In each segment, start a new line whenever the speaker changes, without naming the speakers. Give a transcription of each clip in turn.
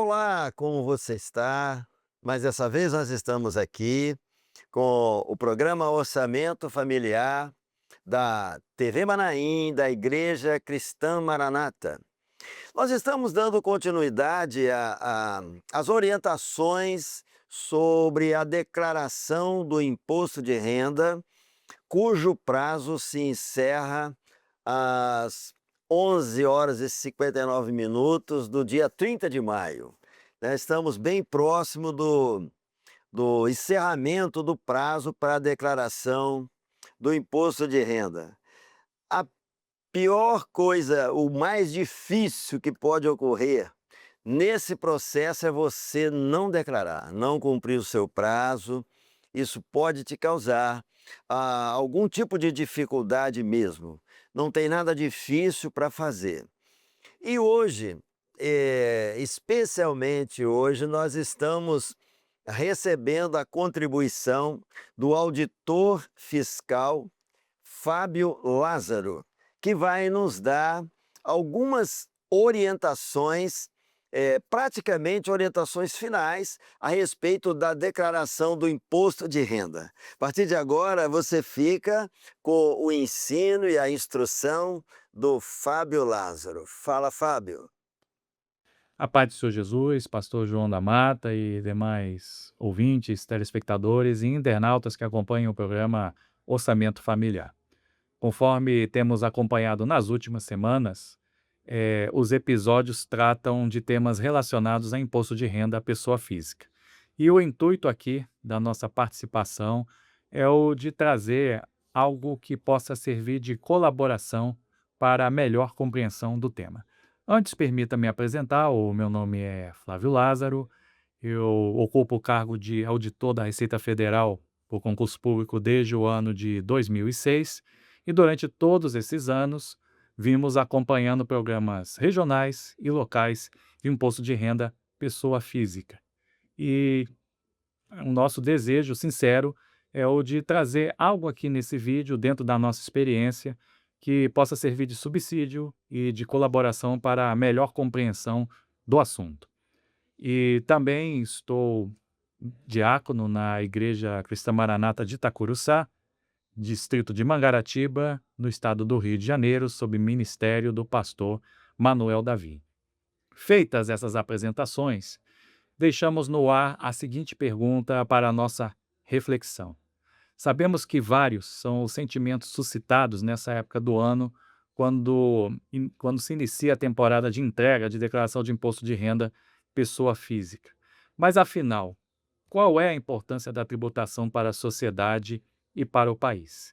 Olá, como você está? Mas dessa vez nós estamos aqui com o programa Orçamento Familiar da TV Manaim, da Igreja Cristã Maranata. Nós estamos dando continuidade às orientações sobre a declaração do imposto de renda, cujo prazo se encerra às 11h59 do dia 30 de maio. Né, estamos bem próximo do encerramento do prazo para a declaração do imposto de renda. A pior coisa, o mais difícil que pode ocorrer nesse processo é você não declarar, não cumprir o seu prazo. Isso pode te causar algum tipo de dificuldade mesmo. Não tem nada difícil para fazer. E hoje, especialmente hoje, nós estamos recebendo a contribuição do auditor fiscal Fábio Lázaro, que vai nos dar algumas orientações, praticamente orientações finais a respeito da declaração do imposto de renda. A partir de agora, você fica com o ensino e a instrução do Fábio Lázaro. Fala, Fábio.
A paz do Senhor Jesus, pastor João da Mata e demais ouvintes, telespectadores e internautas que acompanham o programa Orçamento Familiar. Conforme temos acompanhado nas últimas semanas, os episódios tratam de temas relacionados a imposto de renda à pessoa física. E o intuito aqui da nossa participação é o de trazer algo que possa servir de colaboração para a melhor compreensão do tema. Antes, permita-me apresentar, o meu nome é Flávio Lázaro, eu ocupo o cargo de auditor da Receita Federal por concurso público desde o ano de 2006 e durante todos esses anos vimos acompanhando programas regionais e locais de imposto de renda pessoa física. E o nosso desejo sincero é o de trazer algo aqui nesse vídeo, dentro da nossa experiência, que possa servir de subsídio e de colaboração para a melhor compreensão do assunto. E também estou diácono na Igreja Cristã Maranata de Itacuruçá, distrito de Mangaratiba, no estado do Rio de Janeiro, sob ministério do pastor Manuel Davi. Feitas essas apresentações, deixamos no ar a seguinte pergunta para a nossa reflexão. Sabemos que vários são os sentimentos suscitados nessa época do ano, quando se inicia a temporada de entrega de declaração de imposto de renda pessoa física. Mas, afinal, qual é a importância da tributação para a sociedade e para o país?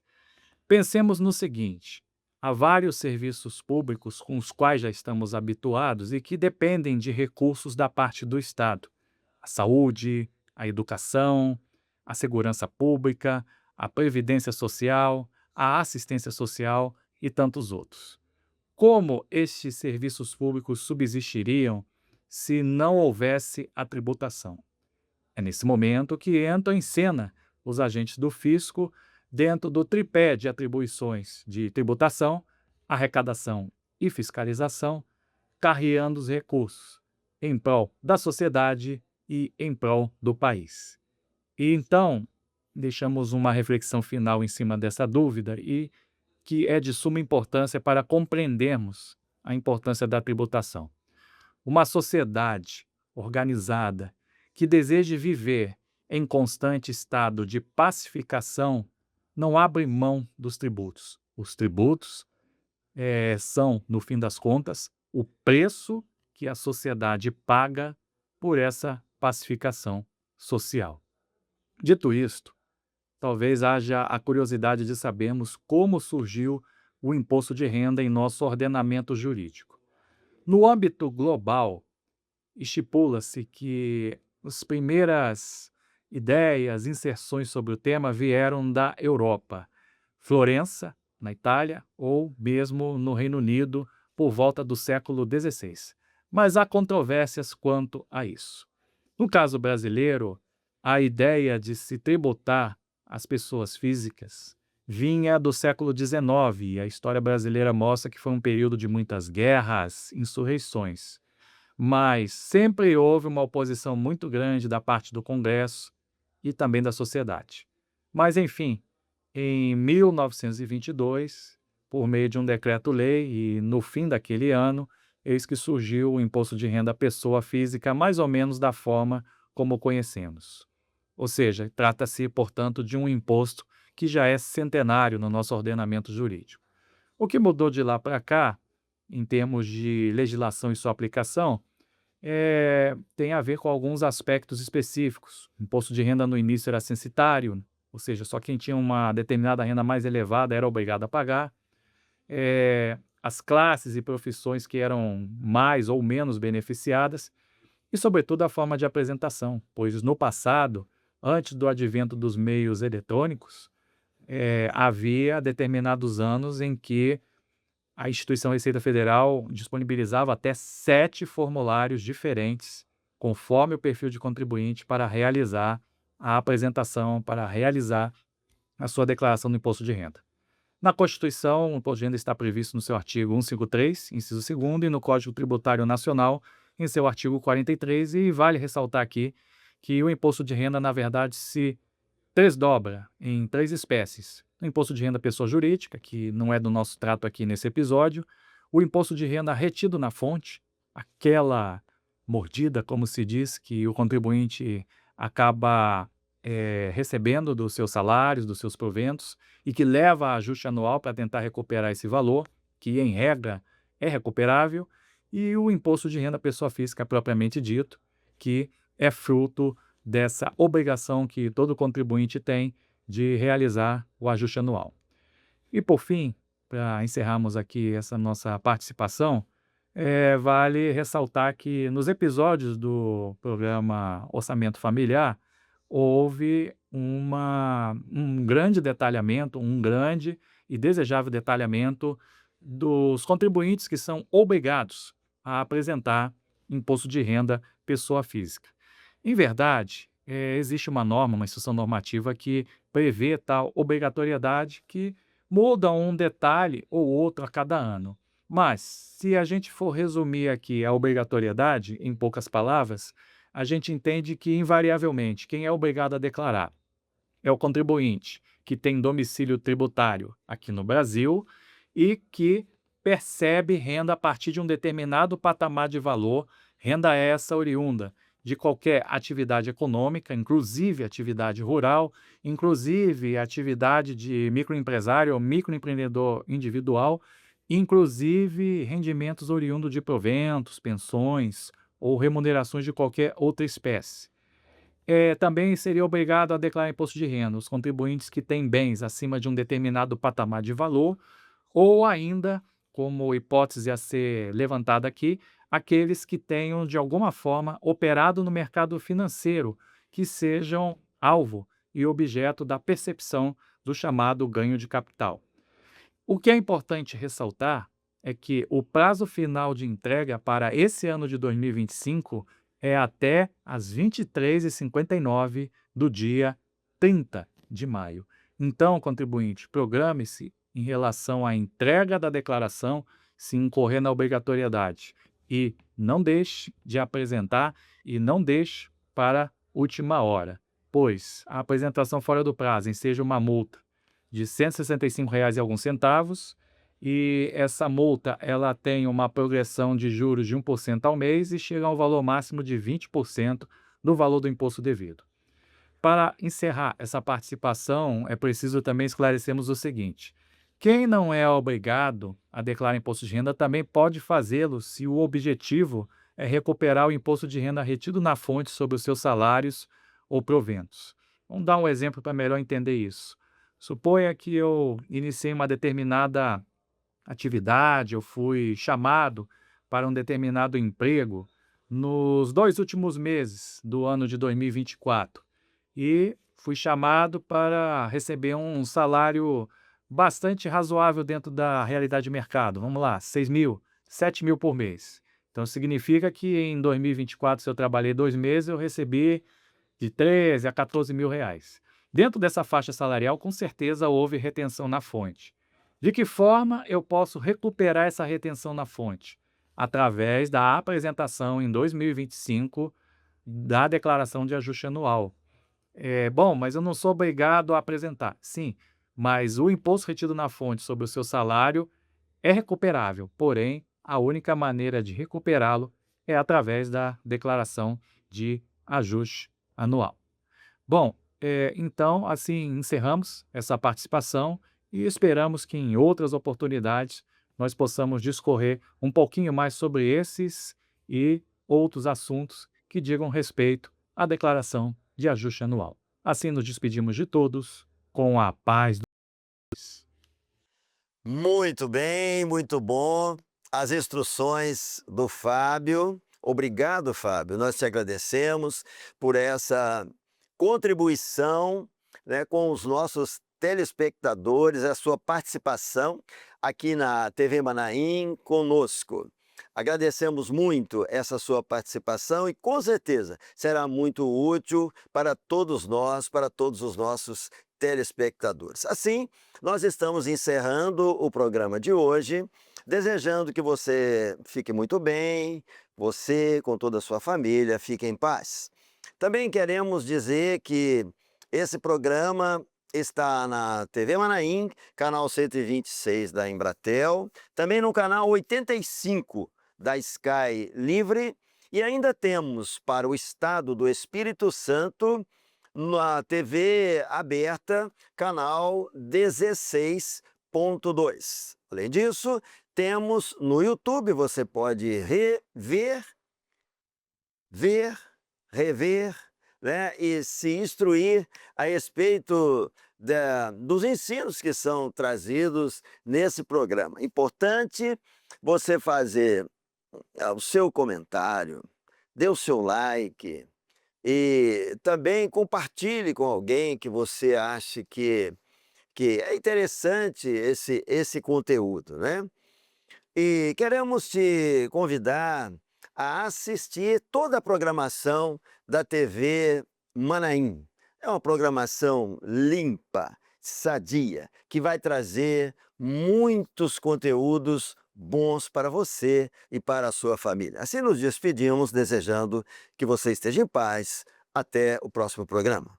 Pensemos no seguinte: há vários serviços públicos com os quais já estamos habituados e que dependem de recursos da parte do Estado. A saúde, a educação, a segurança pública, a previdência social, a assistência social e tantos outros. Como estes serviços públicos subsistiriam se não houvesse a tributação? É nesse momento que entram em cena os agentes do fisco dentro do tripé de atribuições de tributação, arrecadação e fiscalização, carreando os recursos em prol da sociedade e em prol do país. E então, deixamos uma reflexão final em cima dessa dúvida e que é de suma importância para compreendermos a importância da tributação. Uma sociedade organizada que deseje viver em constante estado de pacificação não abre mão dos tributos. Os tributos são, no fim das contas, o preço que a sociedade paga por essa pacificação social. Dito isto, talvez haja a curiosidade de sabermos como surgiu o imposto de renda em nosso ordenamento jurídico. No âmbito global, estipula-se que as primeiras ideias, inserções sobre o tema vieram da Europa, Florença, na Itália, ou mesmo no Reino Unido, por volta do século XVI. Mas há controvérsias quanto a isso. No caso brasileiro, a ideia de se tributar as pessoas físicas vinha do século XIX, e a história brasileira mostra que foi um período de muitas guerras, insurreições. mas sempre houve uma oposição muito grande da parte do Congresso e também da sociedade. Mas, enfim, em 1922, por meio de um decreto-lei, e no fim daquele ano, eis que surgiu o imposto de renda à pessoa física, mais ou menos da forma como conhecemos. Ou seja, trata-se, portanto, de um imposto que já é centenário no nosso ordenamento jurídico. O que mudou de lá para cá, em termos de legislação e sua aplicação, tem a ver com alguns aspectos específicos. O imposto de renda no início era censitário, ou seja, só quem tinha uma determinada renda mais elevada era obrigado a pagar. As classes e profissões que eram mais ou menos beneficiadas, e, sobretudo, a forma de apresentação, pois no passado, antes do advento dos meios eletrônicos, havia determinados anos em que a instituição Receita Federal disponibilizava até 7 formulários diferentes, conforme o perfil de contribuinte, para realizar a apresentação, para realizar a sua declaração do imposto de renda. Na Constituição, o imposto de renda está previsto no seu artigo 153, inciso 2º, e no Código Tributário Nacional, em seu artigo 43, e vale ressaltar aqui que o imposto de renda, na verdade, se desdobra em 3 espécies. O imposto de renda à pessoa jurídica, que não é do nosso trato aqui nesse episódio, o imposto de renda retido na fonte, aquela mordida, como se diz, que o contribuinte acaba recebendo dos seus salários, dos seus proventos, e que leva a ajuste anual para tentar recuperar esse valor, que em regra é recuperável, e o imposto de renda à pessoa física propriamente dito, que é fruto dessa obrigação que todo contribuinte tem de realizar o ajuste anual. E, por fim, para encerrarmos aqui essa nossa participação, vale ressaltar que nos episódios do programa Orçamento Familiar houve um grande detalhamento, um grande e desejável detalhamento dos contribuintes que são obrigados a apresentar imposto de renda pessoa física. Em verdade, existe uma norma, uma instrução normativa que prevê tal obrigatoriedade, que muda um detalhe ou outro a cada ano. Mas, se a gente for resumir aqui a obrigatoriedade em poucas palavras, a gente entende que, invariavelmente, quem é obrigado a declarar é o contribuinte que tem domicílio tributário aqui no Brasil e que percebe renda a partir de um determinado patamar de valor, renda essa oriunda de qualquer atividade econômica, inclusive atividade rural, inclusive atividade de microempresário ou microempreendedor individual, inclusive rendimentos oriundos de proventos, pensões ou remunerações de qualquer outra espécie. Também seria obrigado a declarar imposto de renda os contribuintes que têm bens acima de um determinado patamar de valor, ou ainda, como hipótese a ser levantada aqui, aqueles que tenham, de alguma forma, operado no mercado financeiro, que sejam alvo e objeto da percepção do chamado ganho de capital. O que é importante ressaltar é que o prazo final de entrega para esse ano de 2025 é até às 23h59 do dia 30 de maio. Então, contribuinte, programe-se em relação à entrega da declaração, se incorrer na obrigatoriedade, e não deixe de apresentar e não deixe para última hora, pois a apresentação fora do prazo enseja uma multa de R$ 165,00 e alguns centavos, e essa multa ela tem uma progressão de juros de 1% ao mês e chega a um valor máximo de 20% do valor do imposto devido. Para encerrar essa participação, é preciso também esclarecermos o seguinte: quem não é obrigado a declarar imposto de renda também pode fazê-lo se o objetivo é recuperar o imposto de renda retido na fonte sobre os seus salários ou proventos. Vamos dar um exemplo para melhor entender isso. Suponha que eu iniciei uma determinada atividade, eu fui chamado para um determinado emprego nos 2 últimos meses do ano de 2024 e fui chamado para receber um salário bastante razoável dentro da realidade de mercado. Vamos lá, 6.000, 7.000 por mês. Então significa que em 2024, se eu trabalhei 2 meses, eu recebi de 13 a 14 mil reais. Dentro dessa faixa salarial, com certeza houve retenção na fonte. De que forma eu posso recuperar essa retenção na fonte? através da apresentação em 2025 da declaração de ajuste anual. Bom, mas eu não sou obrigado a apresentar. Sim, mas o imposto retido na fonte sobre o seu salário é recuperável, porém, a única maneira de recuperá-lo é através da declaração de ajuste anual. Bom, então, assim, encerramos essa participação e esperamos que em outras oportunidades nós possamos discorrer um pouquinho mais sobre esses e outros assuntos que digam respeito à declaração de ajuste anual. Assim, nos despedimos de todos com a paz do Deus.
Muito bem, muito bom. As instruções do Fábio. Obrigado, Fábio. Nós te agradecemos por essa contribuição, né, com os nossos telespectadores, a sua participação aqui na TV Manaim conosco. Agradecemos muito essa sua participação e com certeza será muito útil para todos nós, para todos os nossos telespectadores. Assim, nós estamos encerrando o programa de hoje, desejando que você fique muito bem, você com toda a sua família, fique em paz. Também queremos dizer que esse programa está na TV Manaim, canal 126 da Embratel, também no canal 85 da Sky Livre, e ainda temos para o estado do Espírito Santo na TV aberta, canal 16.2. Além disso, temos no YouTube, você pode rever, né, e se instruir a respeito dos ensinos que são trazidos nesse programa. Importante você fazer o seu comentário, dê o seu like e também compartilhe com alguém que você ache que é interessante esse conteúdo, né? E queremos te convidar a assistir toda a programação da TV Manaim. É uma programação limpa, sadia, que vai trazer muitos conteúdos bons para você e para a sua família. Assim nos despedimos, desejando que você esteja em paz. Até o próximo programa.